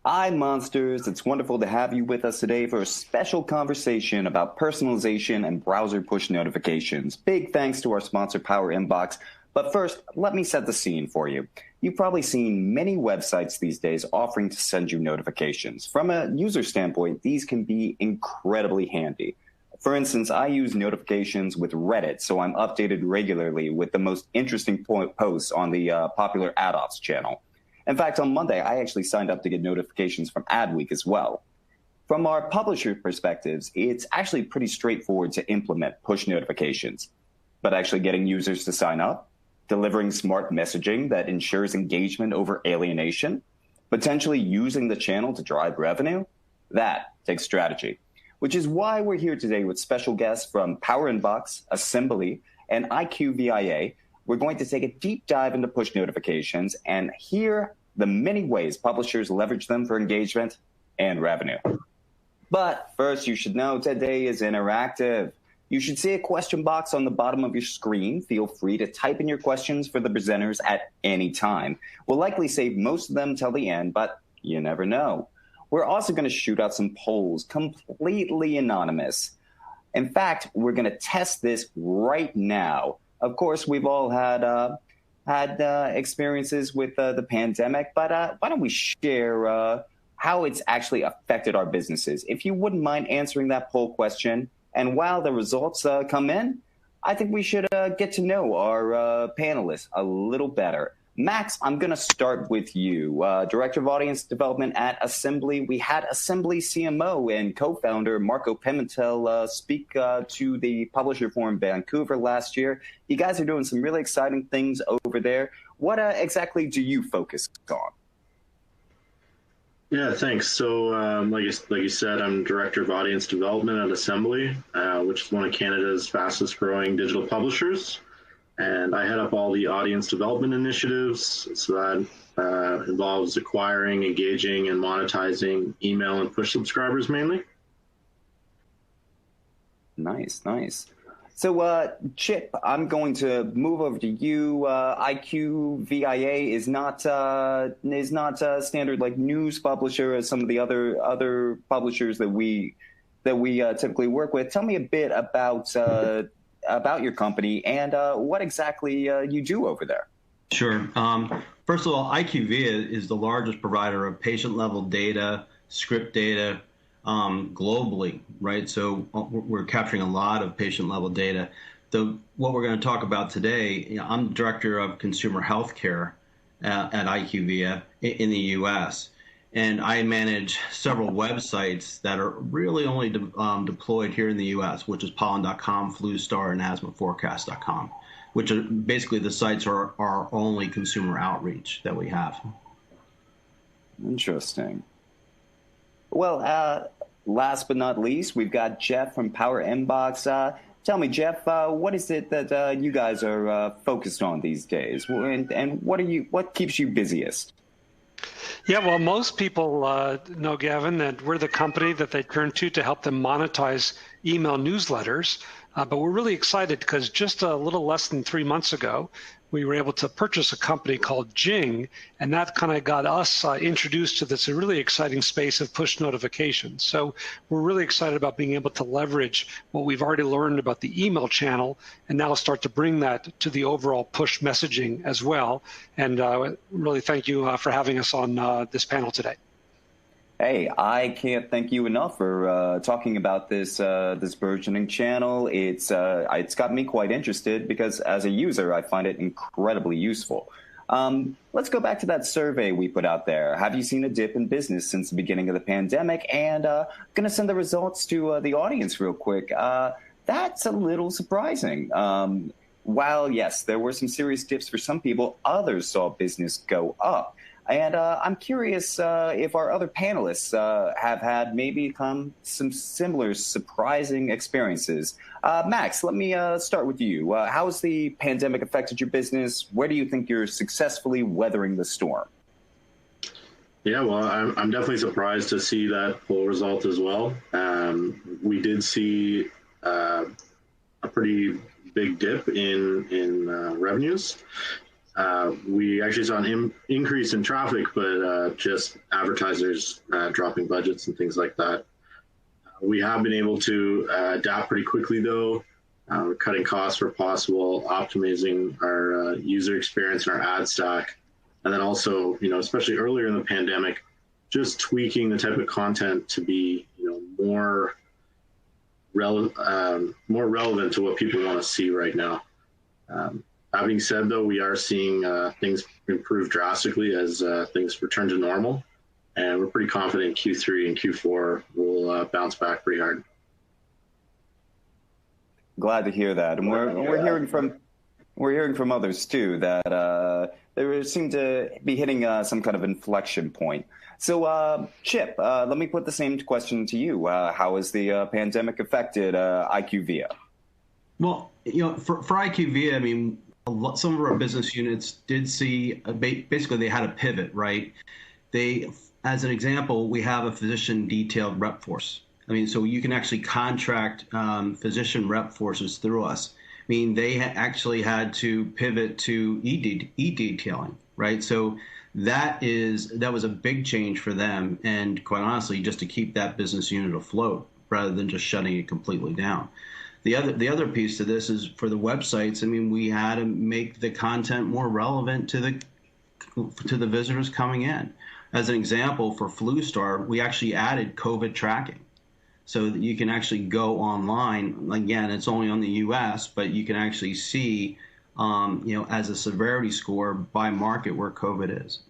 Hi, Monsters. It's wonderful to have you with us today for a special conversation about personalization and browser push notifications. Big thanks to our sponsor, Power Inbox. But first, let me set the scene for you. You've probably seen many websites these days offering to send you notifications. From a user standpoint, these can be incredibly handy. For instance, I use notifications with Reddit, so I'm updated regularly with the most interesting posts on the popular AdOps channel. In fact, on Monday, I actually signed up to get notifications from Adweek as well. From our publisher perspectives, it's actually pretty straightforward to implement push notifications. But actually getting users to sign up, delivering smart messaging that ensures engagement over alienation, potentially using the channel to drive revenue, that takes strategy. Which is why we're here today with special guests from Power Inbox, Assembly, and IQVIA. We're going to take a deep dive into push notifications and hear the many ways publishers leverage them for engagement and revenue. But first, you should know today is interactive. You should see a question box on the bottom of your screen. Feel free to type in your questions for the presenters at any time. We'll likely save most of them till the end, but you never know. We're also going to shoot out some polls, completely anonymous. In fact, we're going to test this right now. Of course, we've all had experiences with the pandemic, but why don't we share how it's actually affected our businesses? If you wouldn't mind answering that poll question, and while the results come in, I think we should get to know our panelists a little better. Max, I'm going to start with you. Director of Audience Development at Assembly. We had Assembly CMO and co-founder Marco Pimentel speak to the Publisher Forum Vancouver last year. You guys are doing some really exciting things over there. What exactly do you focus on? Yeah, thanks. So like you said, I'm Director of Audience Development at Assembly, which is one of Canada's fastest growing digital publishers. And I head up all the audience development initiatives. So that involves acquiring, engaging, and monetizing email and push subscribers mainly. Nice, nice. So, Chip, I'm going to move over to you. IQVIA is not standard like news publisher as some of the other publishers that we typically work with. Tell me a bit about your company and what exactly you do over there. Sure. First of all, IQVIA is the largest provider of patient-level data, script data globally, right? So we're capturing a lot of patient-level data. What we're going to talk about today, I'm the Director of Consumer Healthcare at IQVIA in the U.S., and I manage several websites that are really only deployed here in the U.S., which is pollen.com, FluStar, and asthmaforecast.com, which are basically the sites are our only consumer outreach that we have. Interesting. Well, last but not least, we've got Jeff from Power Inbox. Tell me, Jeff, what is it that you guys are focused on these days, and what keeps you busiest? Yeah, well, most people know, Gavin, that we're the company that they turn to help them monetize email newsletters. But we're really excited because just a little less than 3 months ago, we were able to purchase a company called Jing, and that kind of got us introduced to this really exciting space of push notifications. So we're really excited about being able to leverage what we've already learned about the email channel and now start to bring that to the overall push messaging as well. And really thank you for having us on this panel today. Hey, I can't thank you enough for talking about this burgeoning channel. It's got me quite interested because as a user, I find it incredibly useful. Let's go back to that survey we put out there. Have you seen a dip in business since the beginning of the pandemic? And I'm going to send the results to the audience real quick. That's a little surprising. While, yes, there were some serious dips for some people, others saw business go up. And I'm curious if our other panelists have had maybe some similar surprising experiences. Max, let me start with you. How has the pandemic affected your business? Where do you think you're successfully weathering the storm? Yeah, well, I'm definitely surprised to see that poll result as well. We did see a pretty big dip in revenues. we actually saw an increase in traffic, but just advertisers dropping budgets and things like that. We have been able to adapt pretty quickly, though. We're cutting costs where possible, optimizing our user experience and our ad stack. And then also, especially earlier in the pandemic, just tweaking the type of content to be, more relevant to what people want to see right now. That being said, though, we are seeing things improve drastically as things return to normal. And we're pretty confident Q3 and Q4 will bounce back pretty hard. Glad to hear that, and we're hearing from others too that they seem to be hitting some kind of inflection point. So, Chip, let me put the same question to you. How has the pandemic affected IQVIA? Well, for IQVIA, I mean, some of our business units did see basically they had a pivot, right? As an example, we have a physician detailed rep force. I mean, so you can actually contract physician rep forces through us. I mean, they actually had to pivot to e-detailing, right? So that was a big change for them, and quite honestly, just to keep that business unit afloat rather than just shutting it completely down. The other piece to this is for the websites. I mean, we had to make the content more relevant to the visitors coming in. As an example, for FluStar, we actually added COVID tracking, so that you can actually go online. Again, it's only on the U.S., but you can actually see, as a severity score by market where COVID is.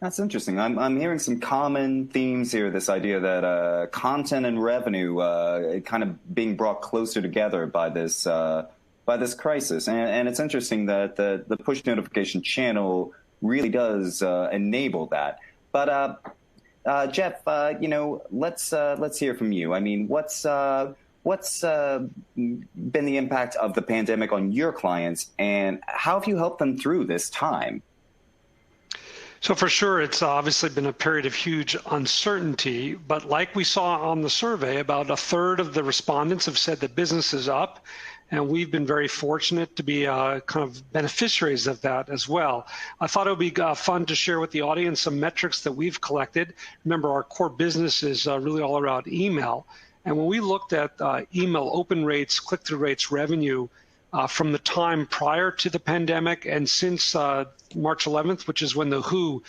That's interesting. I'm hearing some common themes here. This idea that content and revenue kind of being brought closer together by this crisis, and it's interesting that the push notification channel really does enable that. But Jeff, let's hear from you. I mean, what's been the impact of the pandemic on your clients, and how have you helped them through this time? So for sure, it's obviously been a period of huge uncertainty, but like we saw on the survey, about a third of the respondents have said that business is up, and we've been very fortunate to be kind of beneficiaries of that as well. I thought it would be fun to share with the audience some metrics that we've collected. Remember, our core business is really all around email, and when we looked at email open rates, click-through rates, revenue, from the time prior to the pandemic and since March 11th, which is when the WHO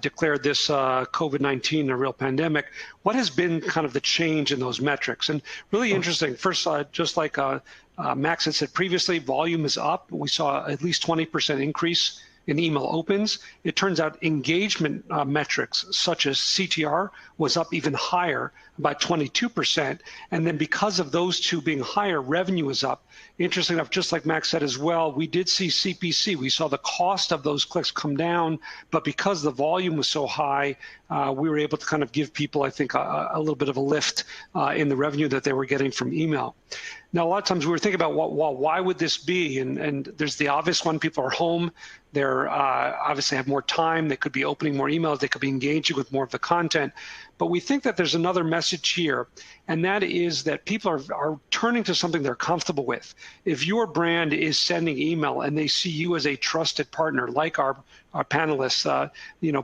declared this COVID-19 a real pandemic, what has been kind of the change in those metrics? And really interesting, first, just like Max had said previously, volume is up. We saw at least 20% increase in email opens. It turns out engagement metrics such as CTR was up even higher, about 22%. And then because of those two being higher, revenue is up. Interesting enough, just like Max said as well, we did see CPC. We saw the cost of those clicks come down, but because the volume was so high, we were able to kind of give people, I think, a little bit of a lift in the revenue that they were getting from email. Now, a lot of times we were thinking about why would this be? And there's the obvious one: people are home. They're obviously have more time. They could be opening more emails. They could be engaging with more of the content. But we think that there's another message here, and that is that people are turning to something they're comfortable with. If your brand is sending email and they see you as a trusted partner, like our panelists,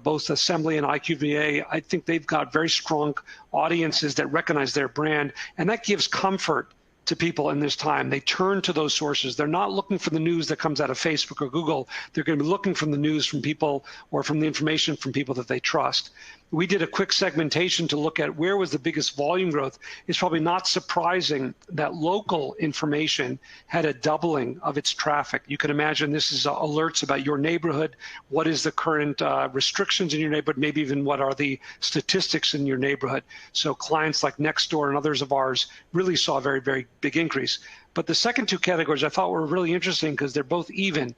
both Assembly and IQVIA, I think they've got very strong audiences that recognize their brand, and that gives comfort to people in this time. They turn to those sources. They're not looking for the news that comes out of Facebook or Google. They're going to be looking from the news from people or from the information from people that they trust. We did a quick segmentation to look at where was the biggest volume growth. It's probably not surprising that local information had a doubling of its traffic. You can imagine this is alerts about your neighborhood. What is the current restrictions in your neighborhood? Maybe even what are the statistics in your neighborhood? So clients like Nextdoor and others of ours really saw a very, very big increase. But the second two categories I thought were really interesting because they're both even.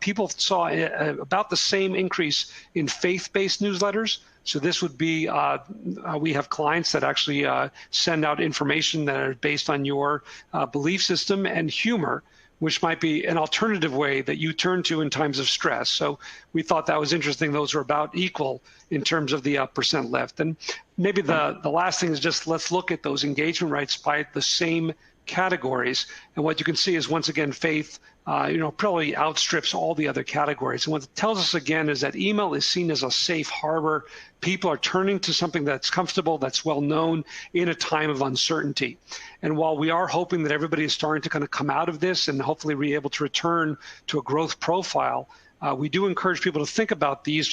People saw about the same increase in faith-based newsletters. So this would be, we have clients that actually send out information that are based on your belief system, and humor, which might be an alternative way that you turn to in times of stress. So we thought that was interesting. Those were about equal in terms of the percent lift. And maybe the last thing is just let's look at those engagement rates by the same categories. And what you can see is, once again, faith, probably outstrips all the other categories. And what it tells us again is that email is seen as a safe harbor. People are turning to something that's comfortable, that's well known in a time of uncertainty. And while we are hoping that everybody is starting to kind of come out of this and hopefully be able to return to a growth profile, we do encourage people to think about these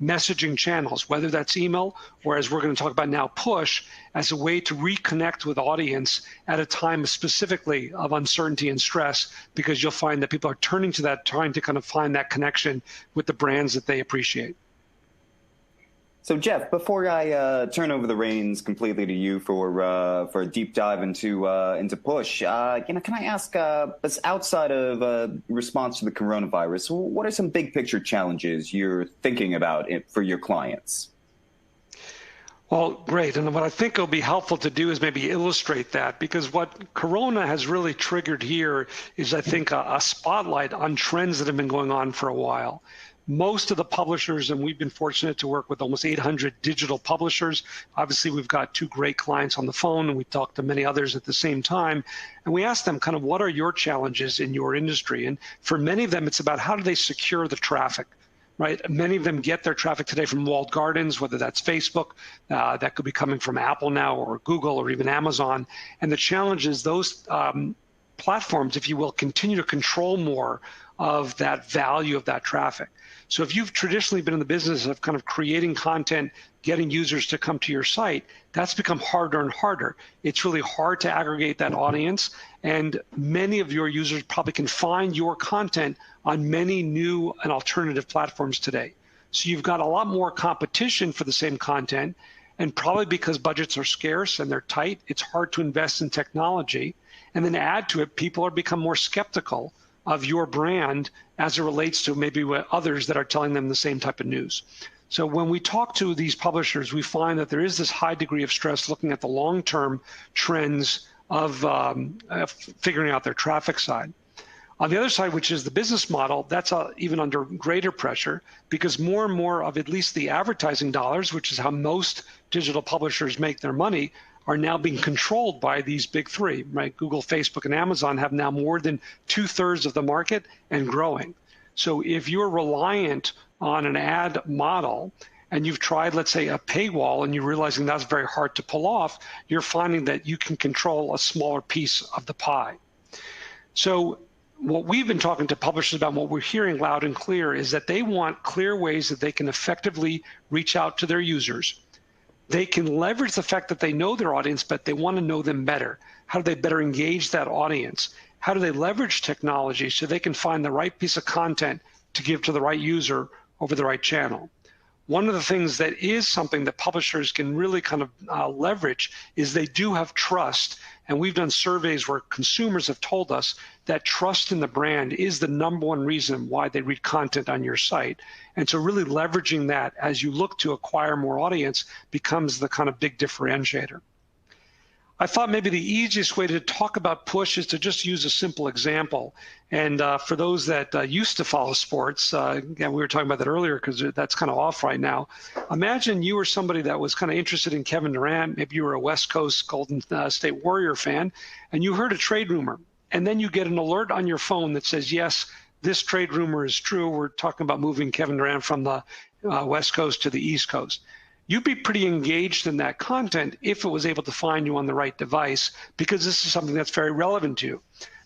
messaging channels, whether that's email or, as we're going to talk about now, push, as a way to reconnect with audience at a time specifically of uncertainty and stress, because you'll find that people are turning to that, trying to kind of find that connection with the brands that they appreciate. So Jeff, before I turn over the reins completely to you for a deep dive into push, can I ask, outside of response to the coronavirus, what are some big picture challenges you're thinking about for your clients? Well, great. And what I think will be helpful to do is maybe illustrate that, because what Corona has really triggered here is, I think, a spotlight on trends that have been going on for a while. Most of the publishers, and we've been fortunate to work with almost 800 digital publishers. Obviously, we've got 2 great clients on the phone, and we talked to many others at the same time. And we asked them kind of, what are your challenges in your industry? And for many of them, it's about how do they secure the traffic, right? Many of them get their traffic today from walled gardens, whether that's Facebook, that could be coming from Apple now, or Google, or even Amazon. And the challenge is those platforms, if you will, continue to control more of that value of that traffic. So if you've traditionally been in the business of kind of creating content, getting users to come to your site, that's become harder and harder. It's really hard to aggregate that audience, and many of your users probably can find your content on many new and alternative platforms today. So you've got a lot more competition for the same content, and probably because budgets are scarce and they're tight, it's hard to invest in technology. And then add to it, people are become more skeptical of your brand as it relates to maybe what others that are telling them the same type of news. So when we talk to these publishers, we find that there is this high degree of stress looking at the long-term trends of figuring out their traffic side. On the other side, which is the business model, that's even under greater pressure, because more and more of at least the advertising dollars, which is how most digital publishers make their money, are now being controlled by these big 3, right? Google, Facebook, and Amazon have now more than 2/3 of the market and growing. So if you're reliant on an ad model and you've tried, let's say, a paywall, and you're realizing that's very hard to pull off, you're finding that you can control a smaller piece of the pie. So what we've been talking to publishers about, what we're hearing loud and clear, is that they want clear ways that they can effectively reach out to their users. They can leverage the fact that they know their audience, but they want to know them better. How do they better engage that audience? How do they leverage technology so they can find the right piece of content to give to the right user over the right channel? One of the things that is something that publishers can really kind of leverage is they do have trust. And we've done surveys where consumers have told us that trust in the brand is the #1 reason why they read content on your site. And so really leveraging that as you look to acquire more audience becomes the kind of big differentiator. I thought maybe the easiest way to talk about push is to just use a simple example. And for those that used to follow sports, again, we were talking about that earlier because that's kind of off right now. Imagine you were somebody that was kind of interested in Kevin Durant. Maybe you were a West Coast Golden State Warrior fan, and you heard a trade rumor. And then you get an alert on your phone that says, yes, this trade rumor is true. We're talking about moving Kevin Durant from the West Coast to the East Coast. You'd be pretty engaged in that content if it was able to find you on the right device, because this is something that's very relevant to you.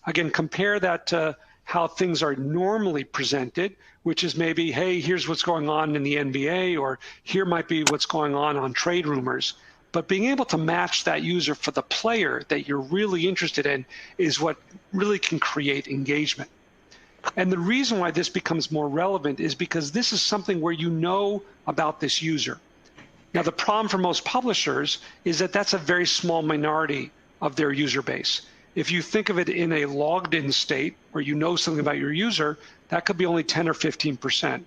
Again, compare that to how things are normally presented, which is maybe, hey, here's what's going on in the NBA, or here might be what's going on trade rumors. But being able to match that user for the player that you're really interested in is what really can create engagement. And the reason why this becomes more relevant is because this is something where you know about this user. Now, the problem for most publishers is that that's a very small minority of their user base. If you think of it in a logged in state where you know something about your user, that could be only 10 or 15%.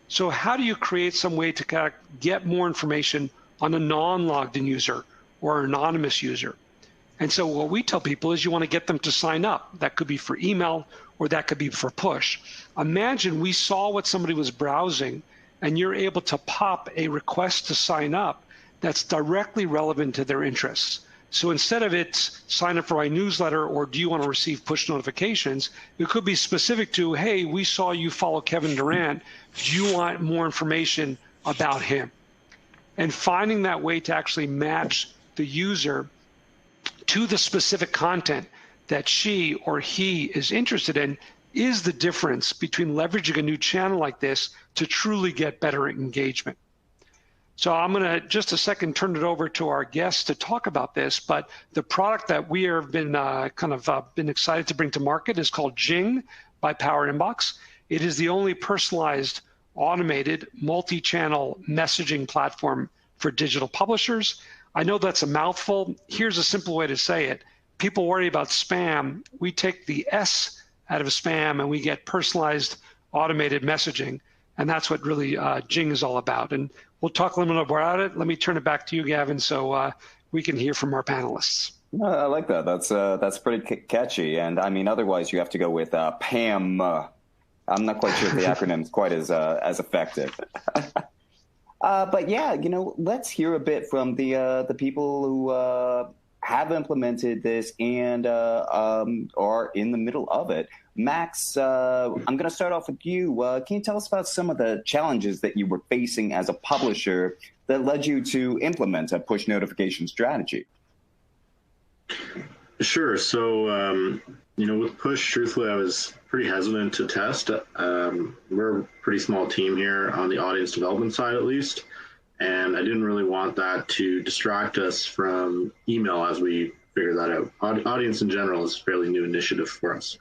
So how do you create some way to kind of get more information on a non-logged in user or an anonymous user? And so what we tell people is you want to get them to sign up. That could be for email or that could be for push. Imagine we saw what somebody was browsing and you're able to pop a request to sign up that's directly relevant to their interests. So instead of it's sign up for my newsletter or do you want to receive push notifications, it could be specific to, hey, we saw you follow Kevin Durant. Do you want more information about him? And finding that way to actually match the user to the specific content that she or he is interested in is the difference between leveraging a new channel like this to truly get better engagement. So I'm going to just a second turn it over to our guests to talk about this, but the product that we have been been excited to bring to market is called Jing by Power Inbox. It is the only personalized, automated, multi-channel messaging platform for digital publishers. I know that's a mouthful. Here's a simple way to say it. People worry about spam. We take the S out of spam and we get personalized, automated messaging. And that's what really Jing is all about. And we'll talk a little bit about it. Let me turn it back to you, Gavin, so we can hear from our panelists. I like that. That's pretty catchy. And I mean, otherwise you have to go with PAM. I'm not quite sure if the acronym is quite as effective. But yeah, let's hear a bit from the people who have implemented this and are in the middle of it. Max, I'm going to start off with you. Can you tell us about some of the challenges that you were facing as a publisher that led you to implement a push notification strategy? Sure. So, with push, truthfully, I was pretty hesitant to test. We're a pretty small team here on the audience development side, at least. And I didn't really want that to distract us from email as we figure that out. Audience in general is a fairly new initiative for us.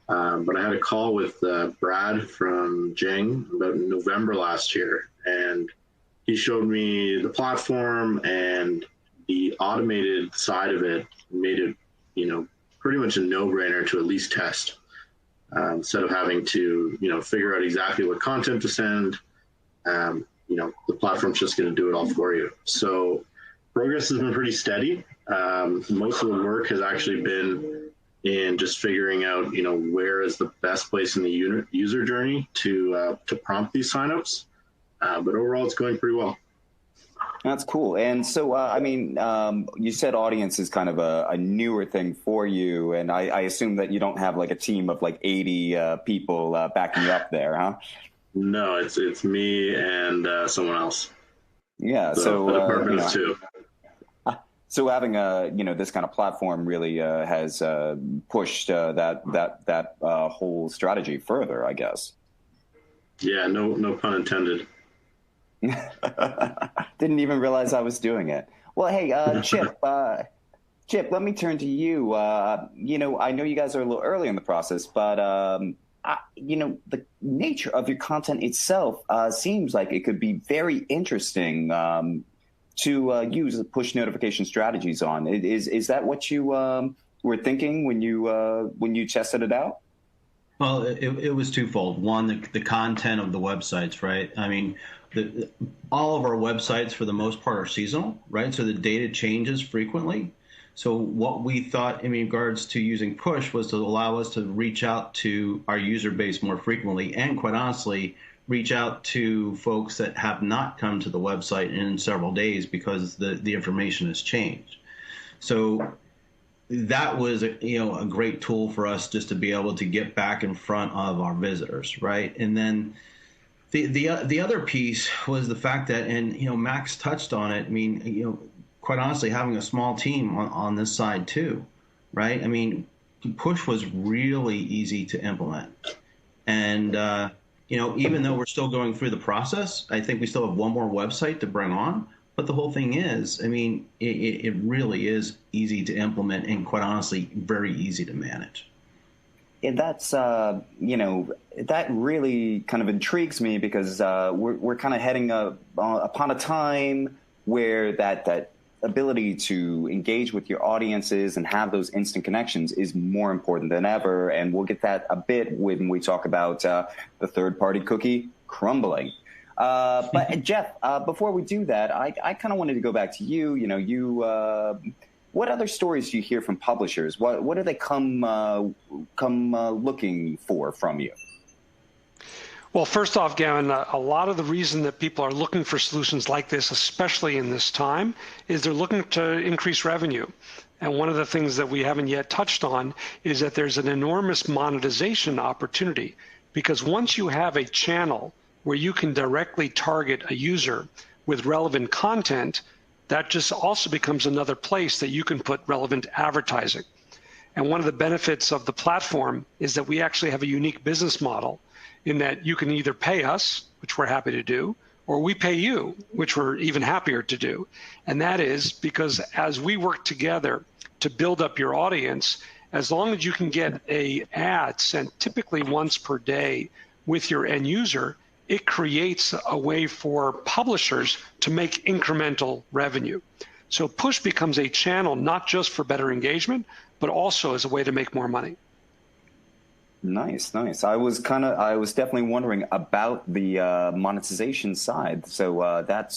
But I had a call with Brad from Jing about November last year, and he showed me the platform and the automated side of it made it, pretty much a no-brainer to at least test. Instead of having to, figure out exactly what content to send, the platform's just going to do it all for you. So progress has been pretty steady. Most of the work has actually been in just figuring out, where is the best place in the user journey to prompt these signups. But overall, it's going pretty well. That's cool. And so, you said audience is kind of a newer thing for you, and I assume that you don't have like a team of like 80 people backing you up there, huh? No, it's me and someone else. Yeah. So the department is two. So having this kind of platform really has pushed that whole strategy further, I guess. Yeah, no pun intended. Didn't even realize I was doing it. Well, hey, Chip, let me turn to you. I know you guys are a little early in the process, but the nature of your content itself seems like it could be very interesting to use the push notification strategies on. Is that what you were thinking when you tested it out? Well, it was twofold. One, the content of the websites, right? I mean, all of our websites, for the most part, are seasonal, right? So the data changes frequently. So what we thought in regards to using push was to allow us to reach out to our user base more frequently and, quite honestly, reach out to folks that have not come to the website in several days because the information has changed. So that was a great tool for us just to be able to get back in front of our visitors, right? And then the other piece was the fact that, and Max touched on it. I mean, quite honestly, having a small team on this side too, right? I mean, push was really easy to implement, and even though we're still going through the process, I think we still have one more website to bring on. But the whole thing is, I mean, it really is easy to implement and, quite honestly, very easy to manage. And that's, that really kind of intrigues me because we're kind of heading upon a time where that ability to engage with your audiences and have those instant connections is more important than ever. And we'll get that a bit when we talk about the third-party cookie crumbling. But Jeff, before we do that, I kind of wanted to go back to you. What other stories do you hear from publishers? What do they come looking for from you? Well, first off, Gavin, a lot of the reason that people are looking for solutions like this, especially in this time, is they're looking to increase revenue. And one of the things that we haven't yet touched on is that there's an enormous monetization opportunity, because once you have a channel where you can directly target a user with relevant content, that just also becomes another place that you can put relevant advertising. And one of the benefits of the platform is that we actually have a unique business model in that you can either pay us, which we're happy to do, or we pay you, which we're even happier to do. And that is because as we work together to build up your audience, as long as you can get an ad sent typically once per day with your end user, it creates a way for publishers to make incremental revenue. So push becomes a channel not just for better engagement, but also as a way to make more money. Nice, nice. I was definitely wondering about the monetization side. So that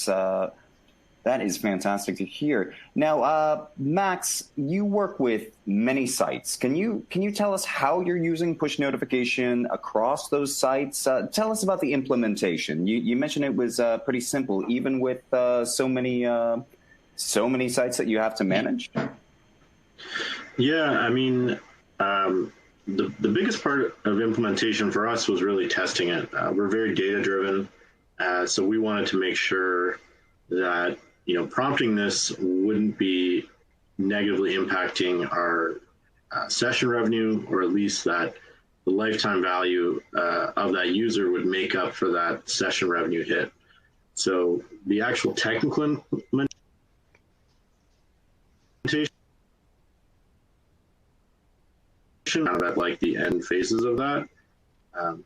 is fantastic to hear. Now, Max, you work with many sites. Can you tell us how you're using push notification across those sites? Tell us about the implementation. You mentioned it was pretty simple, even with so many sites that you have to manage. Yeah, I mean, the biggest part of implementation for us was really testing it. We're very data driven, so we wanted to make sure that prompting this wouldn't be negatively impacting our session revenue, or at least that the lifetime value of that user would make up for that session revenue hit. So the actual technical implementation at like the end phases of that.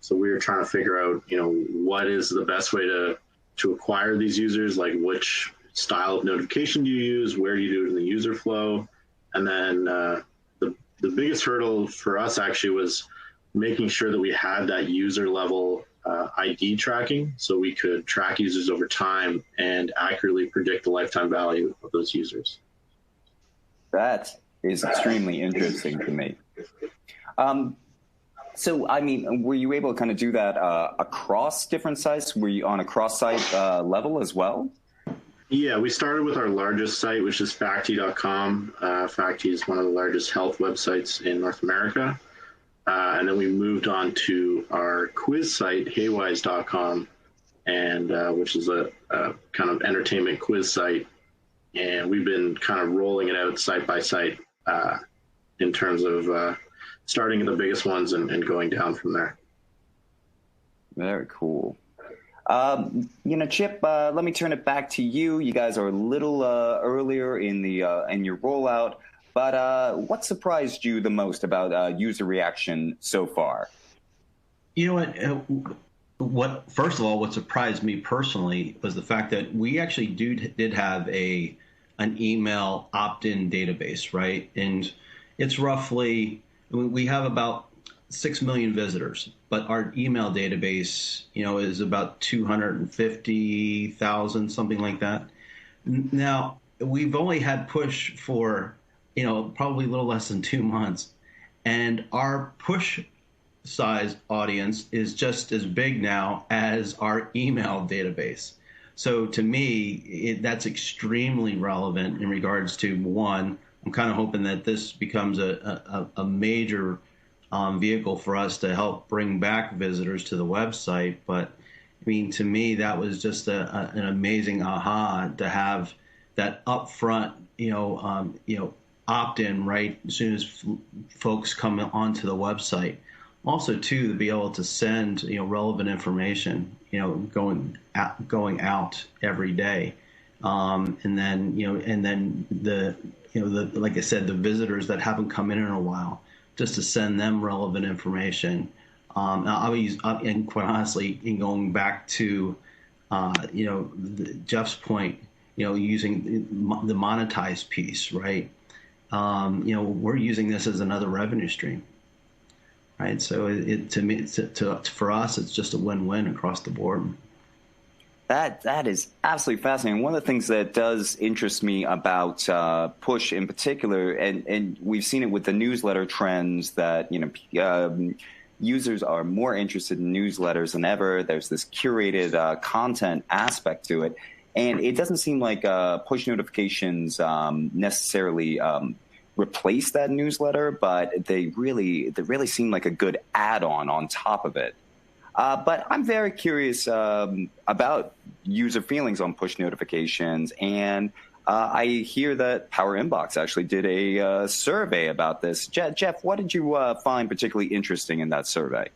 So we were trying to figure out, what is the best way to acquire these users, like which style of notification do you use, where do you do it in the user flow, and then the biggest hurdle for us actually was making sure that we had that user level ID tracking, so we could track users over time and accurately predict the lifetime value of those users. That is extremely interesting to me. So, I mean, were you able to kind of do that across different sites? Were you on a cross-site level as well? Yeah, we started with our largest site, which is Facty.com. Facty is one of the largest health websites in North America. And then we moved on to our quiz site, Haywise.com, and which is a kind of entertainment quiz site. And we've been kind of rolling it out site by site in terms of starting at the biggest ones and going down from there. Very cool. Chip, let me turn it back to you. You guys are a little earlier in your rollout, but what surprised you the most about user reaction so far? You know what? First of all, what surprised me personally was the fact that we actually did have an email opt-in database, right? And it's roughly, we have about 6 million visitors, but our email database, is about 250,000, something like that. Now, we've only had push for, probably a little less than 2 months, and our push size audience is just as big now as our email database. So to me, that's extremely relevant in regards to, one, I'm kind of hoping that this becomes a major vehicle for us to help bring back visitors to the website. But I mean, to me, that was just an amazing aha to have that upfront, opt-in right as soon as folks come onto the website. Also, too, to be able to send relevant information, going out every day, and then the like I said, the visitors that haven't come in a while, just to send them relevant information. And quite honestly, in going back to, Jeff's point, using the monetize piece, right? We're using this as another revenue stream, right? So to me, for us, it's just a win-win across the board. That is absolutely fascinating. One of the things that does interest me about push in particular, and we've seen it with the newsletter trends, that users are more interested in newsletters than ever. There's this curated content aspect to it. And it doesn't seem like push notifications necessarily replace that newsletter, but they really seem like a good add-on on top of it. But I'm very curious about user feelings on push notifications, and I hear that Power Inbox actually did a survey about this. Jeff, what did you find particularly interesting in that survey?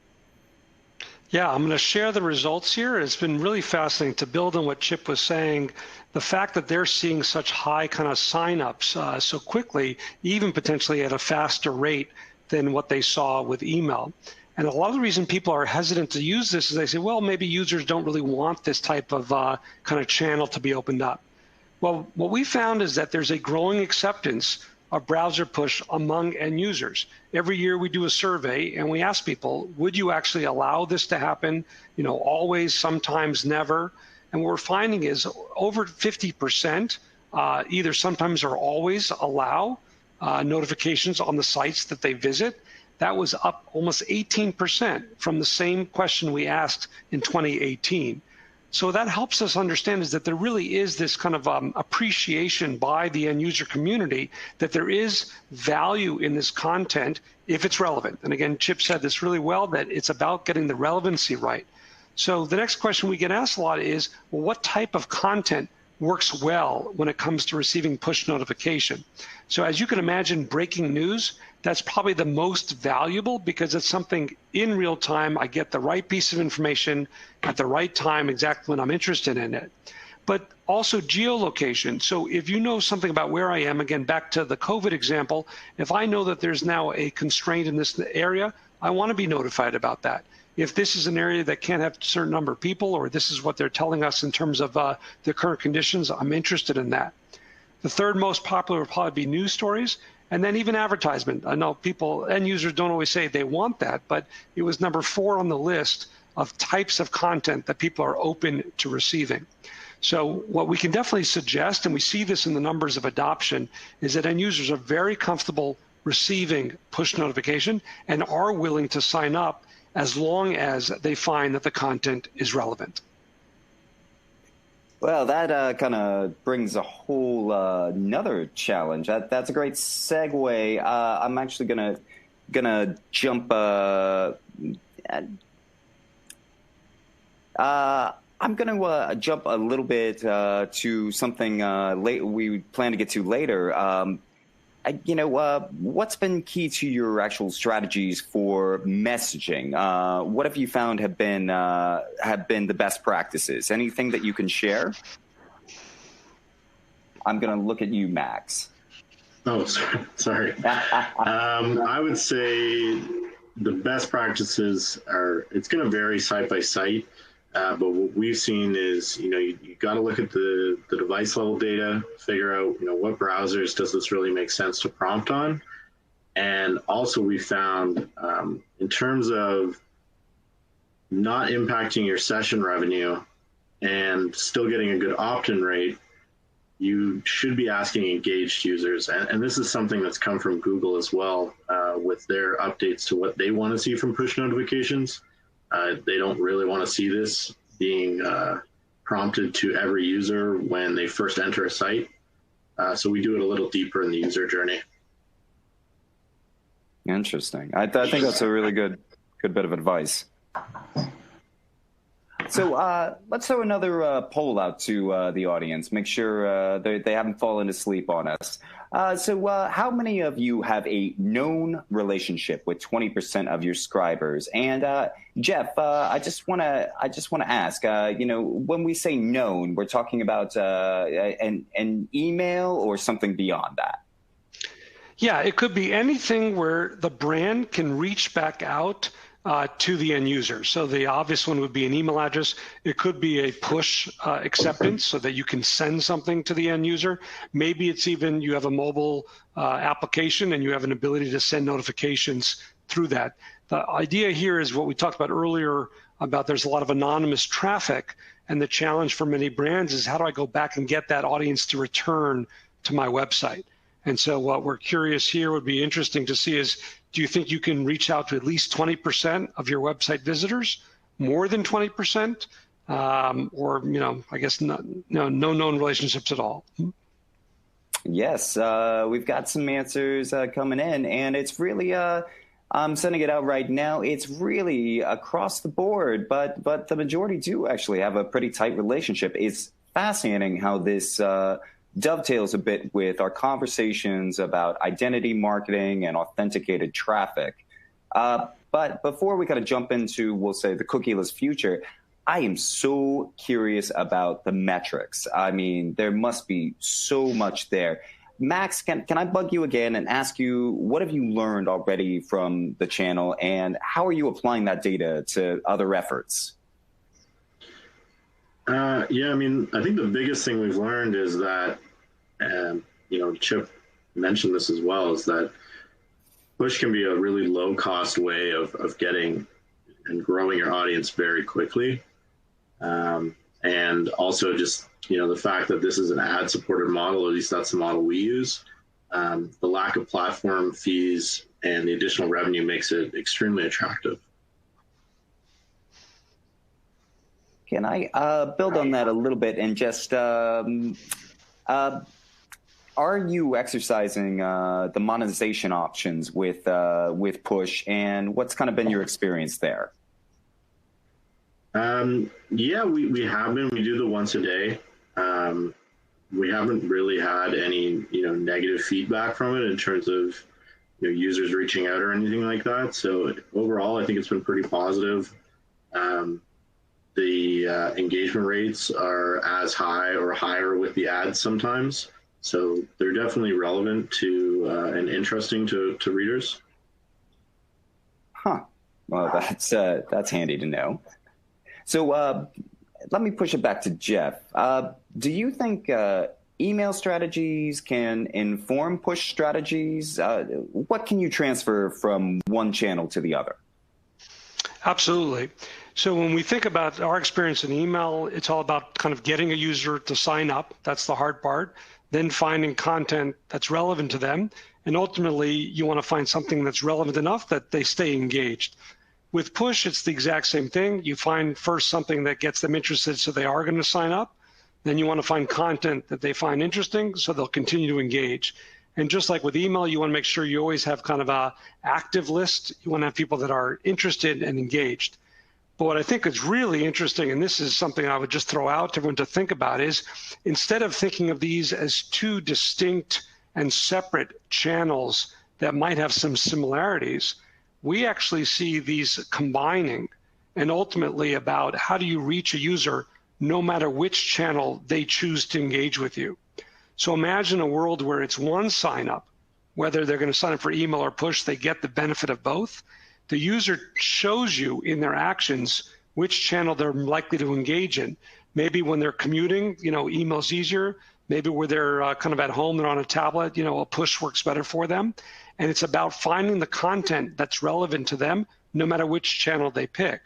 Yeah, I'm going to share the results here. It's been really fascinating to build on what Chip was saying. The fact that they're seeing such high kind of signups so quickly, even potentially at a faster rate than what they saw with email. And a lot of the reason people are hesitant to use this is they say, well, maybe users don't really want this type of kind of channel to be opened up. Well, what we found is that there's a growing acceptance of browser push among end users. Every year we do a survey and we ask people, would you actually allow this to happen? You know, always, sometimes, never. And what we're finding is over 50% either sometimes or always allow notifications on the sites that they visit. That was up almost 18% from the same question we asked in 2018. So that helps us understand is that there really is this kind of appreciation by the end user community that there is value in this content if it's relevant. And again, Chip said this really well, that it's about getting the relevancy right. So the next question we get asked a lot is, well, what type of content works well when it comes to receiving push notification? So as you can imagine, breaking news, that's probably the most valuable because it's something in real time. I get the right piece of information at the right time, exactly when I'm interested in it. But also geolocation. So if you know something about where I am, again, back to the COVID example, if I know that there's now a constraint in this area, I want to be notified about that. If this is an area that can't have a certain number of people, or this is what they're telling us in terms of the current conditions, I'm interested in that. The third most popular would probably be news stories, and then even advertisement. I know people, end users don't always say they want that, but it was number 4 on the list of types of content that people are open to receiving. So what we can definitely suggest, and we see this in the numbers of adoption, is that end users are very comfortable receiving push notification and are willing to sign up as long as they find that the content is relevant. Well, that kind of brings a whole another challenge. That's a great segue. I'm actually gonna jump. I'm gonna jump a little bit to something late we plan to get to later. What's been key to your actual strategies for messaging? What have you found have been the best practices? Anything that you can share? I'm going to look at you, Max. Oh, sorry. I would say the best practices are, it's going to vary site by site. But what we've seen is, you got to look at the device level data, figure out, what browsers does this really make sense to prompt on. And also we found in terms of not impacting your session revenue and still getting a good opt-in rate, you should be asking engaged users. And this is something that's come from Google as well with their updates to what they want to see from push notifications. They don't really want to see this being prompted to every user when they first enter a site. So we do it a little deeper in the user journey. Interesting. I think that's a really good bit of advice. So let's throw another poll out to the audience. Make sure they haven't fallen asleep on us. So how many of you have a known relationship with 20% of your subscribers? And Jeff, I just want to ask. When we say known, we're talking about an email or something beyond that. Yeah, it could be anything where the brand can reach back out to the end user. So the obvious one would be an email address. It could be a push acceptance so that you can send something to the end user. Maybe it's even you have a mobile application and you have an ability to send notifications through that. The idea here is what we talked about earlier about there's a lot of anonymous traffic, and the challenge for many brands is how do I go back and get that audience to return to my website? And so what we're curious here would be interesting to see is, do you think you can reach out to at least 20% of your website visitors, more than 20%, or, I guess no known relationships at all? Yes, we've got some answers coming in, and it's really, I'm sending it out right now. It's really across the board, but the majority do actually have a pretty tight relationship. It's fascinating how this dovetails a bit with our conversations about identity marketing and authenticated traffic. But before we kind of jump into, we'll say, the cookieless future, I am so curious about the metrics. I mean, there must be so much there. Max, can I bug you again and ask you, what have you learned already from the channel, and how are you applying that data to other efforts? Yeah, I mean, I think the biggest thing we've learned is that, Chip mentioned this as well, is that push can be a really low-cost way of getting and growing your audience very quickly. And also just, the fact that this is an ad-supported model, at least that's the model we use. The lack of platform fees and the additional revenue makes it extremely attractive. Can I build on that a little bit and just, are you exercising the monetization options with push, and what's kind of been your experience there? Yeah, we have been. We do the once a day. We haven't really had any, negative feedback from it in terms of, users reaching out or anything like that. So overall, I think it's been pretty positive. The engagement rates are as high or higher with the ads sometimes. So they're definitely relevant to and interesting to readers. Huh. Well, that's handy to know. So let me push it back to Jeff. Do you think email strategies can inform push strategies? What can you transfer from one channel to the other? Absolutely. So when we think about our experience in email, it's all about kind of getting a user to sign up. That's the hard part. Then finding content that's relevant to them. And ultimately, you want to find something that's relevant enough that they stay engaged. With push, it's the exact same thing. You find first something that gets them interested so they are going to sign up. Then you want to find content that they find interesting so they'll continue to engage. And just like with email, you want to make sure you always have kind of an active list. You want to have people that are interested and engaged. But what I think is really interesting, and this is something I would just throw out to everyone to think about, is instead of thinking of these as two distinct and separate channels that might have some similarities, we actually see these combining, and ultimately about how do you reach a user no matter which channel they choose to engage with you. So imagine a world where it's one sign up, whether they're going to sign up for email or push, they get the benefit of both. The user shows you in their actions which channel they're likely to engage in. Maybe when they're commuting, email's easier. Maybe where they're kind of at home, they're on a tablet, a push works better for them. And it's about finding the content that's relevant to them, no matter which channel they pick.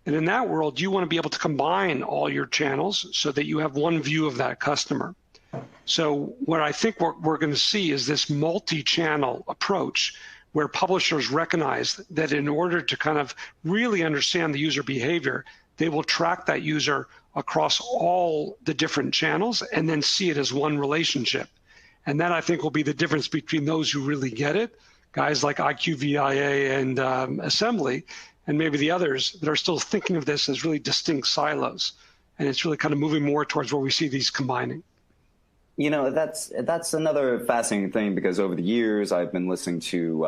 And in that world, you want to be able to combine all your channels so that you have one view of that customer. So what I think we're going to see is this multi-channel approach where publishers recognize that in order to kind of really understand the user behavior, they will track that user across all the different channels and then see it as one relationship. And that, I think, will be the difference between those who really get it, guys like IQVIA and Assembly, and maybe the others that are still thinking of this as really distinct silos. And it's really kind of moving more towards where we see these combining. That's another fascinating thing, because over the years I've been listening to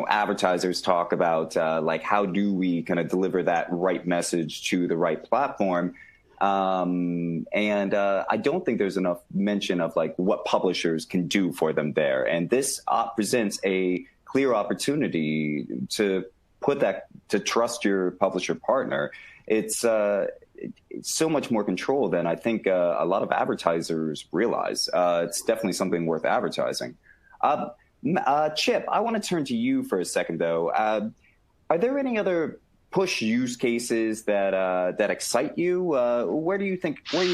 advertisers talk about like how do we kind of deliver that right message to the right platform, and I don't think there's enough mention of like what publishers can do for them there, and this presents a clear opportunity to trust your publisher partner. It's so much more control than I think a lot of advertisers realize. It's definitely something worth advertising. Chip, I want to turn to you for a second, though. Are there any other push use cases that excite you? Where are you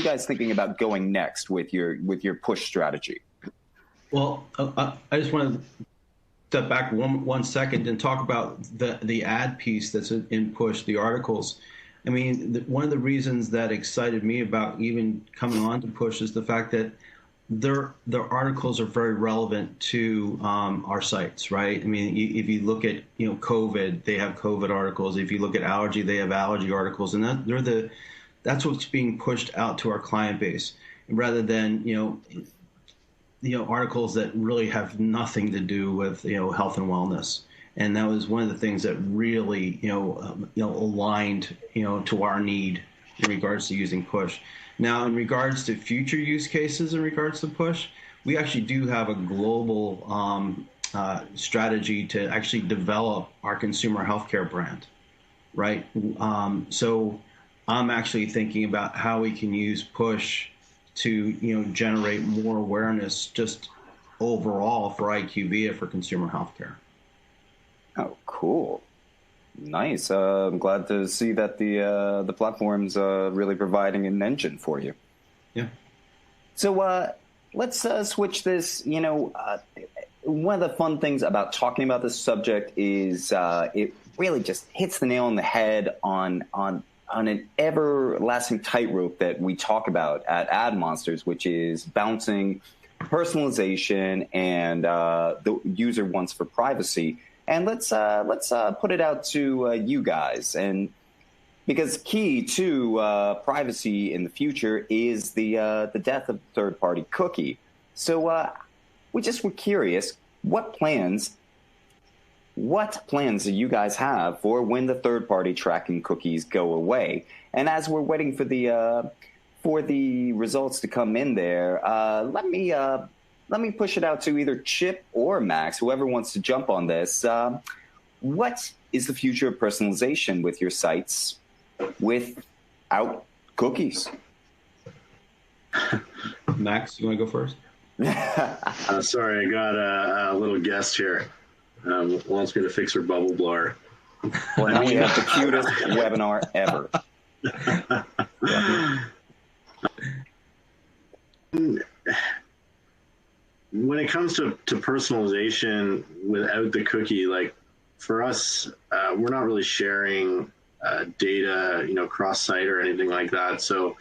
guys thinking about going next with your push strategy? Well, I just want to step back one second and talk about the ad piece that's in Push, the articles. I mean, one of the reasons that excited me about even coming on to Push is the fact that their articles are very relevant to our sites, right? I mean, if you look at COVID, they have COVID articles. If you look at allergy, they have allergy articles, and that's what's being pushed out to our client base, rather than articles that really have nothing to do with health and wellness. And that was one of the things that really aligned to our need in regards to using Push. Now, in regards to future use cases in regards to Push, we actually do have a global strategy to actually develop our consumer healthcare brand, right? So I'm actually thinking about how we can use Push to generate more awareness just overall for IQVIA for consumer healthcare. Oh, cool. Nice. I'm glad to see that the platform's really providing an engine for you. Yeah. So let's switch this. One of the fun things about talking about this subject is it really just hits the nail on the head on an everlasting tightrope that we talk about at AdMonsters, which is balancing personalization and the user wants for privacy. And let's put it out to you guys, and because key to privacy in the future is the death of the third-party cookie. So we were curious, what plans do you guys have for when the third-party tracking cookies go away? And as we're waiting for the results to come in there, let me push it out to either Chip or Max, whoever wants to jump on this. What is the future of personalization with your sites without cookies? Max, you want to go first? Sorry, I got a little guest here. Wants me to fix her bubble blower. Well, now we have the cutest webinar ever. When it comes to personalization without the cookie, like for us, we're not really sharing data, cross-site or anything like that. So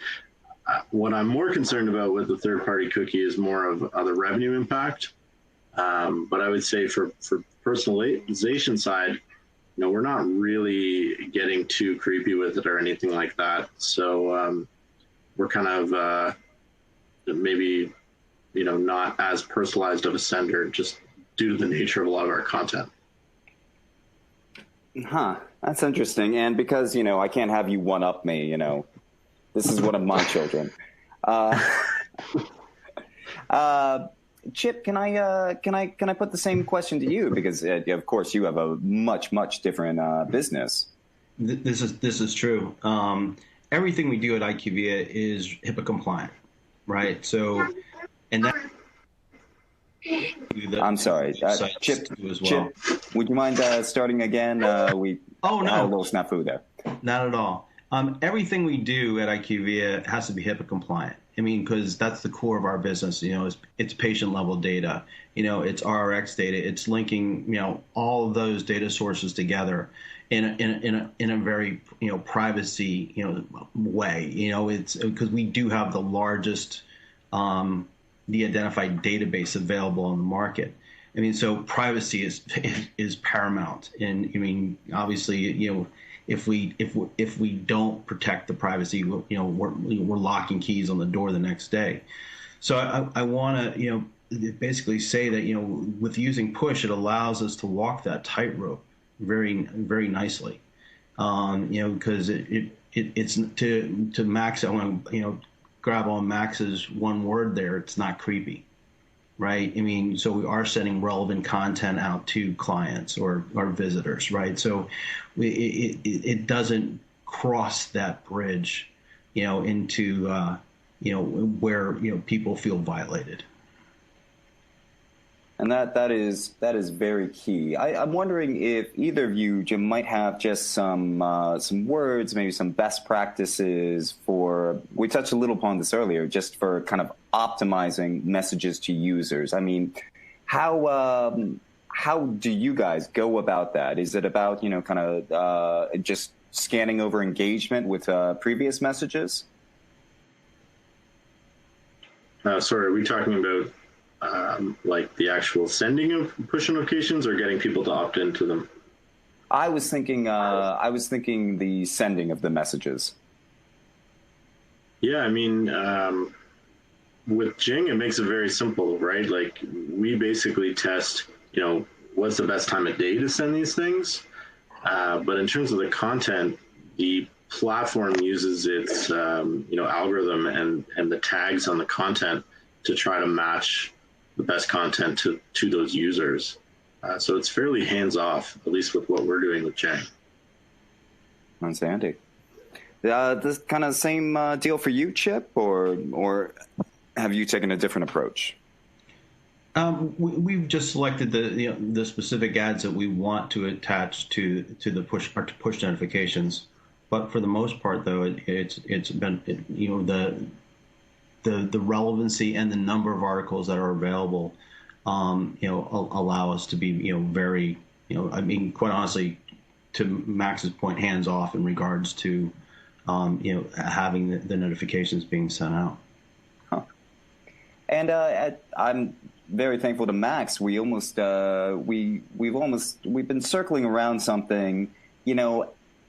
what I'm more concerned about with the third-party cookie is more of the revenue impact. But I would say for personalization side, we're not really getting too creepy with it or anything like that. So we're kind of maybe not as personalized of a sender, just due to the nature of a lot of our content. Huh, that's interesting. And because, I can't have you one-up me, this is one of my children. Chip, can I put the same question to you? Because, of course, you have a much, much different business. This is true. Everything we do at IQVIA is HIPAA compliant, right? So, and that. I'm sorry, Chip. As well. Chip, would you mind starting again? We had a little snafu there. Not at all. Everything we do at IQVIA has to be HIPAA compliant. I mean, because that's the core of our business. It's patient level data. It's RX data. It's linking all of those data sources together in a very privacy way. It's because we do have the largest the identified database available on the market. I mean, so privacy is paramount. And I mean, obviously, if we don't protect the privacy, we're locking keys on the door the next day. So I want to basically say that with using Push, it allows us to walk that tightrope very, very nicely. Because it's to Max. I want to grab on Max's one word there. It's not creepy, right? I mean, so we are sending relevant content out to clients or visitors, right? So it doesn't cross that bridge, into where people feel violated. And that is very key. I'm wondering if either of you might have just some words, maybe some best practices for. We touched a little upon this earlier, just for kind of optimizing messages to users. I mean, how do you guys go about that? Is it about kind of just scanning over engagement with previous messages? Sorry, are we talking about like the actual sending of push notifications or getting people to opt into them? I was thinking the sending of the messages. Yeah, I mean, with Jing, it makes it very simple, right? Like we basically test, what's the best time of day to send these things. But in terms of the content, the platform uses its, algorithm and the tags on the content to try to match the best content to those users. So it's fairly hands-off, at least with what we're doing with Jing. That's handy. This kind of same deal for you, Chip, or have you taken a different approach? We've just selected the specific ads that we want to attach to the push notifications. But for the most part, though, it's been the relevancy and the number of articles that are available, allow us to be, very, I mean, quite honestly, to Max's point, hands off in regards to, having the notifications being sent out. Huh. And I'm very thankful to Max. We almost we've been circling around something,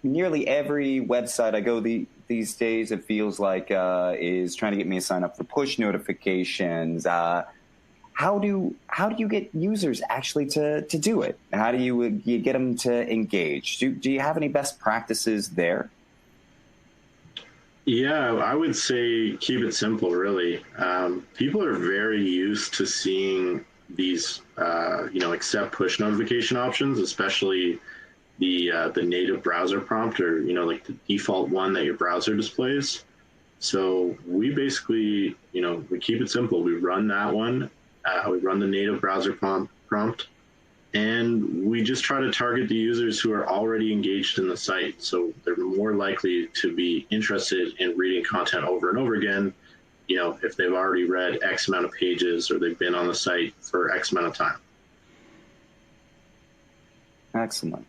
nearly every website I go these days, it feels like is trying to get me to sign up for push notifications. How do you get users actually to do it? How do you get them to engage? Do you have any best practices there? Yeah, I would say keep it simple, really. People are very used to seeing these, accept push notification options, especially the native browser prompt, or like the default one that your browser displays. So we basically, we keep it simple. We run that one. We run the native browser prompt, and we just try to target the users who are already engaged in the site. So they're more likely to be interested in reading content over and over again, if they've already read X amount of pages or they've been on the site for X amount of time. Excellent.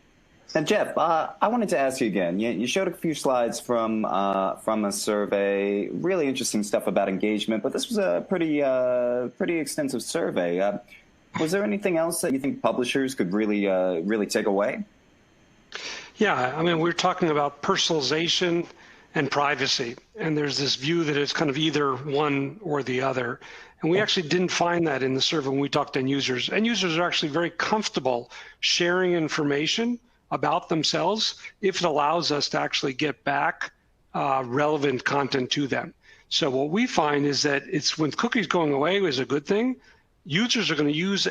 And Jeff, I wanted to ask you again. You showed a few slides from a survey, really interesting stuff about engagement, but this was a pretty extensive survey. Was there anything else that you think publishers could really take away? Yeah, I mean, we're talking about personalization and privacy, and there's this view that it's kind of either one or the other. And we actually didn't find that in the survey when we talked to end users. End users are actually very comfortable sharing information about themselves if it allows us to actually get back relevant content to them. So what we find is that it's when cookies going away is a good thing. Users are going to use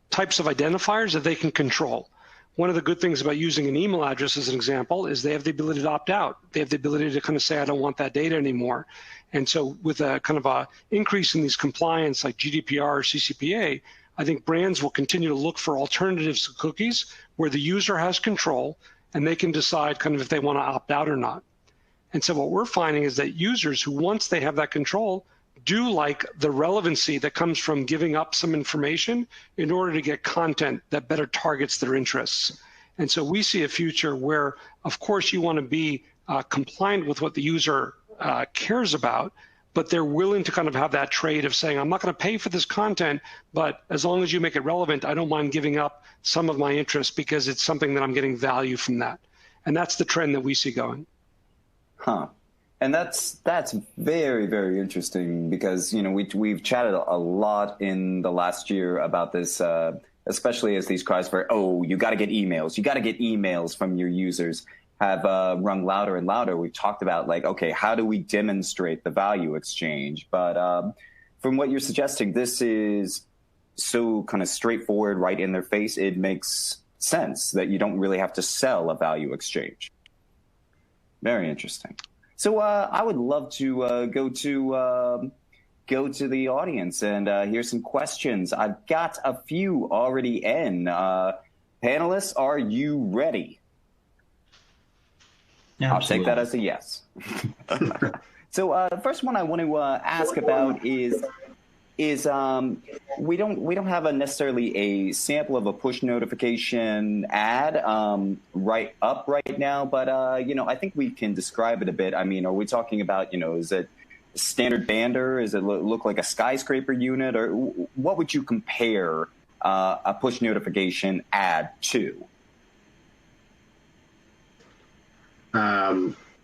types of identifiers that they can control. One of the good things about using an email address as an example is they have the ability to opt out. They have the ability to kind of say, I don't want that data anymore. And so with a kind of a increase in these compliance like GDPR or CCPA, I think brands will continue to look for alternatives to cookies where the user has control and they can decide kind of if they want to opt out or not. And so what we're finding is that users who, once they have that control, do like the relevancy that comes from giving up some information in order to get content that better targets their interests. And so we see a future where, of course, you want to be compliant with what the user cares about, but they're willing to kind of have that trade of saying, I'm not going to pay for this content, but as long as you make it relevant, I don't mind giving up some of my interest because it's something that I'm getting value from that. And that's the trend that we see going. Huh. And that's very, very interesting because, we've chatted a lot in the last year about this, especially as these cries for, you got to get emails from your users have rung louder and louder. We've talked about how do we demonstrate the value exchange? But from what you're suggesting, this is so kind of straightforward, right in their face. It makes sense that you don't really have to sell a value exchange. Very interesting. So I would love to go go to the audience and hear some questions. I've got a few already in. Panelists, are you ready? Yeah, I'll take that as a yes. So the first one I want to ask about is we don't have necessarily a sample of a push notification ad right now, but I think we can describe it a bit. I mean, are we talking about is it standard banner? Does it look like a skyscraper unit, or what would you compare a push notification ad to?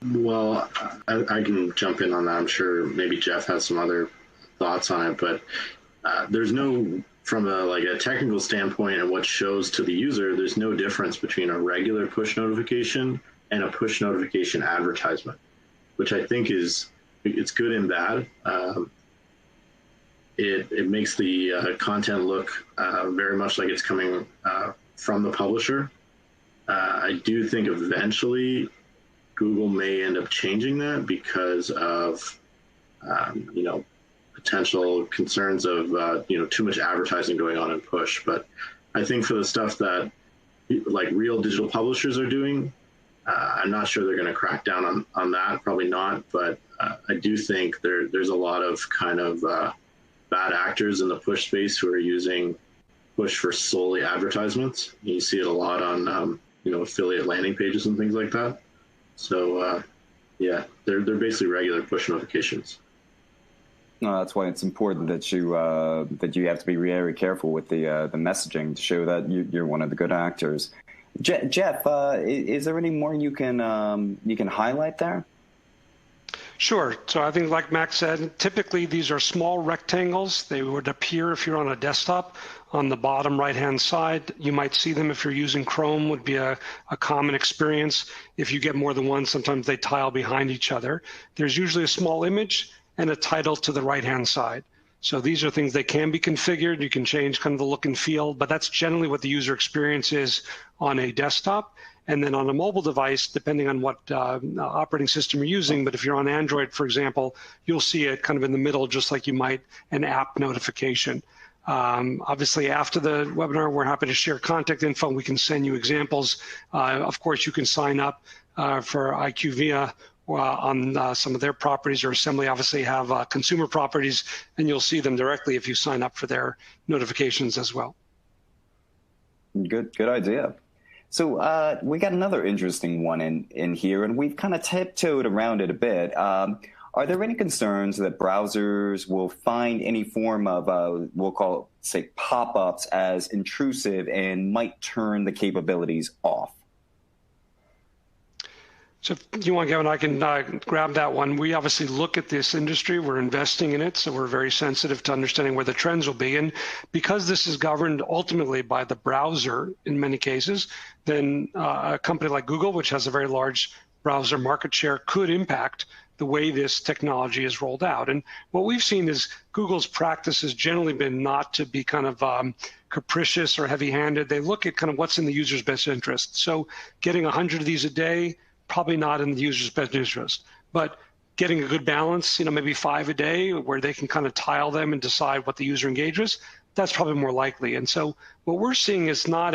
Well, I can jump in on that. I'm sure maybe Jeff has some other thoughts on it, but there's no, from a technical standpoint and what shows to the user, there's no difference between a regular push notification and a push notification advertisement, which I think it's good and bad. It makes the content look very much like it's coming from the publisher. I do think eventually Google may end up changing that because of potential concerns of too much advertising going on in push. But I think for the stuff that like real digital publishers are doing, I'm not sure they're going to crack down on that. Probably not. But I do think there's a lot of kind of bad actors in the push space who are using push for solely advertisements. You see it a lot on affiliate landing pages and things like that. So yeah, they're basically regular push notifications. No, that's why it's important that you have to be very careful with the messaging to show that you're one of the good actors. Jeff, is there any more you can highlight there? Sure. So I think, like Max said, typically these are small rectangles. They would appear if you're on a desktop on the bottom right-hand side. You might see them if you're using Chrome, would be a common experience. If you get more than one, sometimes they tile behind each other. There's usually a small image and a title to the right-hand side. So these are things that can be configured. You can change kind of the look and feel, but that's generally what the user experience is on a desktop. And then on a mobile device, depending on what operating system you're using, but if you're on Android, for example, you'll see it kind of in the middle, just like you might an app notification. Obviously, after the webinar, we're happy to share contact info. We can send you examples. Of course, you can sign up for IQVIA on some of their properties, or Assembly obviously have consumer properties, and you'll see them directly if you sign up for their notifications as well. Good idea. So we got another interesting one in here, and we've kind of tiptoed around it a bit. Are there any concerns that browsers will find any form of, we'll call it, say, pop-ups as intrusive and might turn the capabilities off? So if you want, Gavin, I can grab that one. We obviously look at this industry. We're investing in it, so we're very sensitive to understanding where the trends will be. And because this is governed ultimately by the browser in many cases, then a company like Google, which has a very large browser market share, could impact the way this technology is rolled out. And what we've seen is Google's practice has generally been not to be kind of capricious or heavy-handed. They look at kind of what's in the user's best interest. So getting 100 of these a day, probably not in the user's best interest, but getting a good balance, maybe 5 a day where they can kind of tile them and decide what the user engages, that's probably more likely. And so what we're seeing is not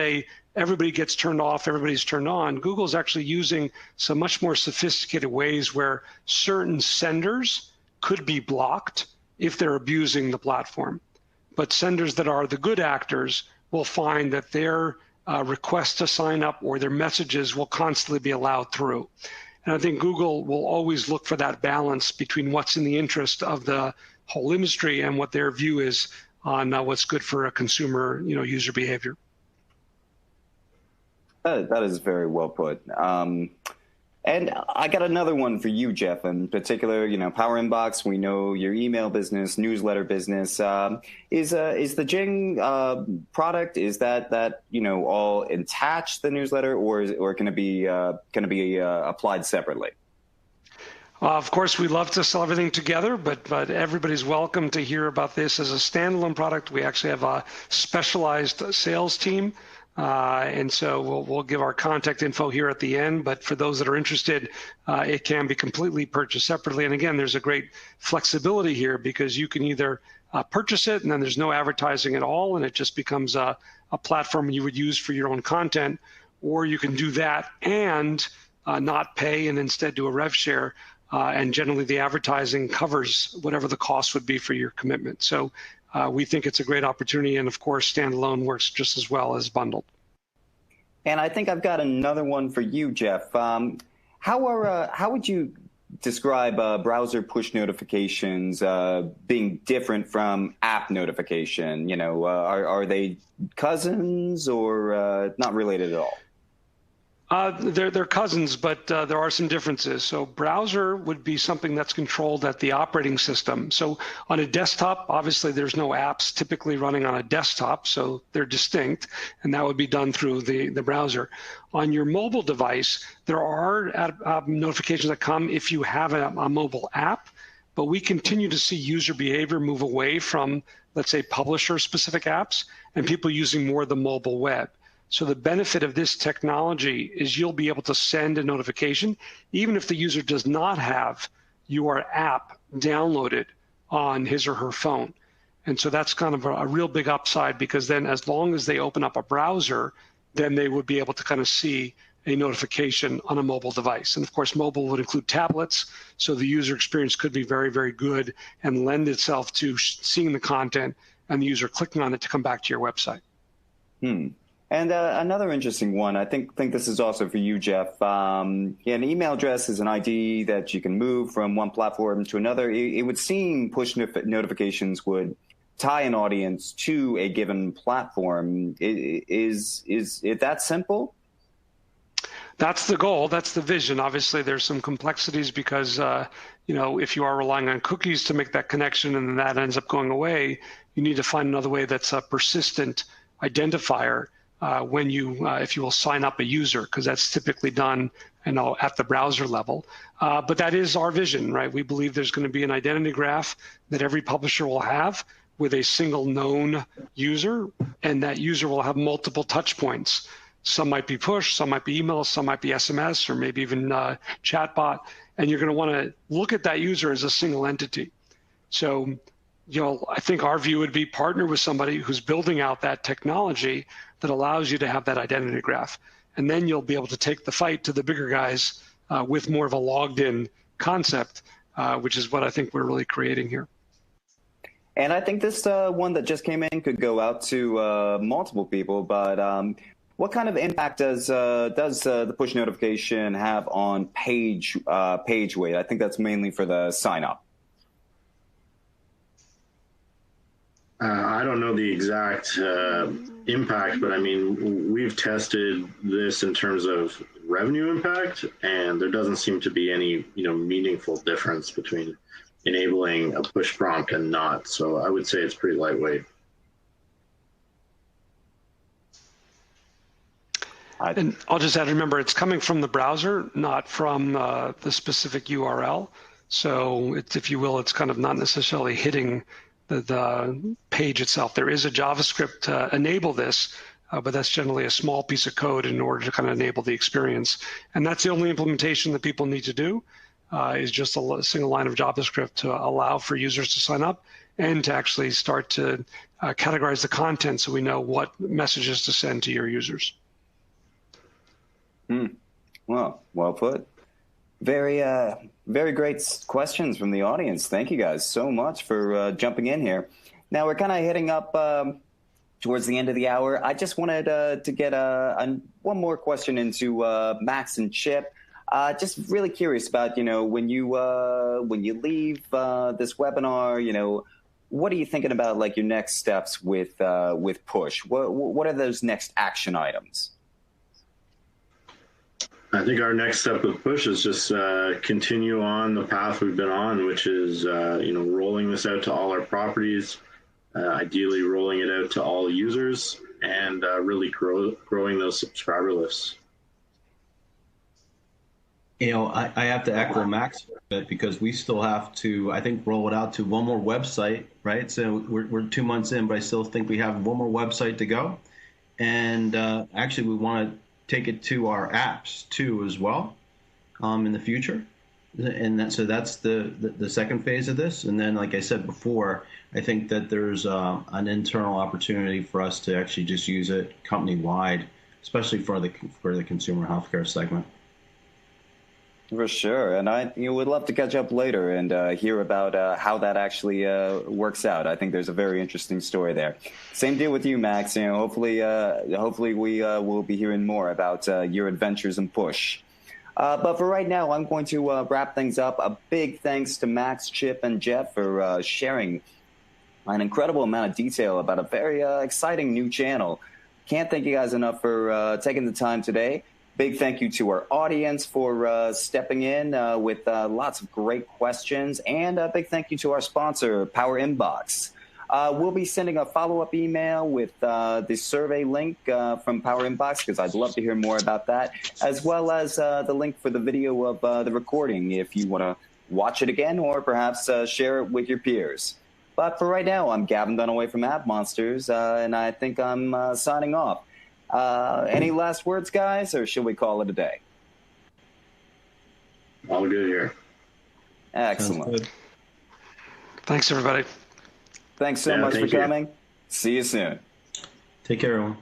everybody gets turned off, everybody's turned on. Google's actually using some much more sophisticated ways where certain senders could be blocked if they're abusing the platform. But senders that are the good actors will find that their requests to sign up or their messages will constantly be allowed through. And I think Google will always look for that balance between what's in the interest of the whole industry and what their view is on what's good for a consumer, user behavior. That is very well put. And I got another one for you, Jeff, in particular, Power Inbox, we know your email business, newsletter business. Is the Jing product, is that all attached the newsletter, or can it be applied separately? Of course, we love to sell everything together, but everybody's welcome to hear about this as a standalone product. We actually have a specialized sales team And so we'll give our contact info here at the end, but for those that are interested, it can be completely purchased separately. And again, there's a great flexibility here because you can either purchase it and then there's no advertising at all, and it just becomes a platform you would use for your own content, or you can do that and not pay and instead do a rev share. And generally the advertising covers whatever the cost would be for your commitment. So we think it's a great opportunity, and of course, standalone works just as well as bundled. And I think I've got another one for you, Jeff. How would you describe browser push notifications being different from app notification? You know, are they cousins or not related at all? They're cousins, but there are some differences. So browser would be something that's controlled at the operating system. So on a desktop, obviously there's no apps typically running on a desktop, so they're distinct, and that would be done through the browser. On your mobile device, there are notifications that come if you have a mobile app, but we continue to see user behavior move away from, let's say, publisher-specific apps and people using more of the mobile web. So the benefit of this technology is you'll be able to send a notification even if the user does not have your app downloaded on his or her phone. And so that's kind of a real big upside, because then as long as they open up a browser, then they would be able to kind of see a notification on a mobile device. And of course, mobile would include tablets, so the user experience could be very, very good and lend itself to seeing the content and the user clicking on it to come back to your website. And another interesting one, I think this is also for you, Jeff. An email address is an ID that you can move from one platform to another. It would seem push notifications would tie an audience to a given platform. Is it that simple? That's the goal. That's the vision. Obviously, there's some complexities because, if you are relying on cookies to make that connection and then that ends up going away, you need to find another way that's a persistent identifier when you, if you will, sign up a user, because that's typically done at the browser level. But that is our vision, right? We believe there's going to be an identity graph that every publisher will have with a single known user, and that user will have multiple touch points. Some might be push, some might be email, some might be SMS, or maybe even chatbot. And you're going to want to look at that user as a single entity. So, I think our view would be partner with somebody who's building out that technology that allows you to have that identity graph. And then you'll be able to take the fight to the bigger guys with more of a logged in concept, which is what I think we're really creating here. And I think this one that just came in could go out to multiple people, but what kind of impact does the push notification have on page weight? I think that's mainly for the sign up. I don't know the exact impact, but I mean, we've tested this in terms of revenue impact, and there doesn't seem to be any, meaningful difference between enabling a push prompt and not. So I would say it's pretty lightweight. And I'll just add, remember, it's coming from the browser, not from the specific URL. So it's, if you will, it's kind of not necessarily hitting the page itself. There is a JavaScript to enable this, but that's generally a small piece of code in order to kind of enable the experience. And that's the only implementation that people need to do, is just a single line of JavaScript to allow for users to sign up and to actually start to categorize the content so we know what messages to send to your users. Well put. Very great questions from the audience. Thank you guys so much for jumping in here. Now we're kind of hitting up towards the end of the hour. I just wanted to get one more question into Max and Chip. Just really curious about, when you leave this webinar, what are you thinking about, like your next steps with Push? What are those next action items? I think our next step with Push is just continue on the path we've been on, which is rolling this out to all our properties, ideally rolling it out to all users, and really growing those subscriber lists. I have to echo Max a bit, because we still have to, I think, roll it out to one more website, right? So we're 2 months in, but I still think we have one more website to go. and actually we want to take it to our apps too as well in the future. And so that's the second phase of this. And then, like I said before, I think that there's an internal opportunity for us to actually just use it company-wide, especially for the consumer healthcare segment. For sure, and I would love to catch up later and hear about how that actually works out. I think there's a very interesting story there. Same deal with you, Max. Hopefully we will be hearing more about your adventures in Push. But for right now, I'm going to wrap things up. A big thanks to Max, Chip, and Jeff for sharing an incredible amount of detail about a very exciting new channel. Can't thank you guys enough for taking the time today. Big thank you to our audience for stepping in with lots of great questions. And a big thank you to our sponsor, Power Inbox. We'll be sending a follow-up email with the survey link from Power Inbox, because I'd love to hear more about that, as well as the link for the video of the recording if you want to watch it again or perhaps share it with your peers. But for right now, I'm Gavin Dunaway from AdMonsters, and I think I'm signing off. Any last words, guys, or should we call it a day? All good here. Excellent. Thanks, everybody. Thanks so much for coming. See you soon. Take care, everyone.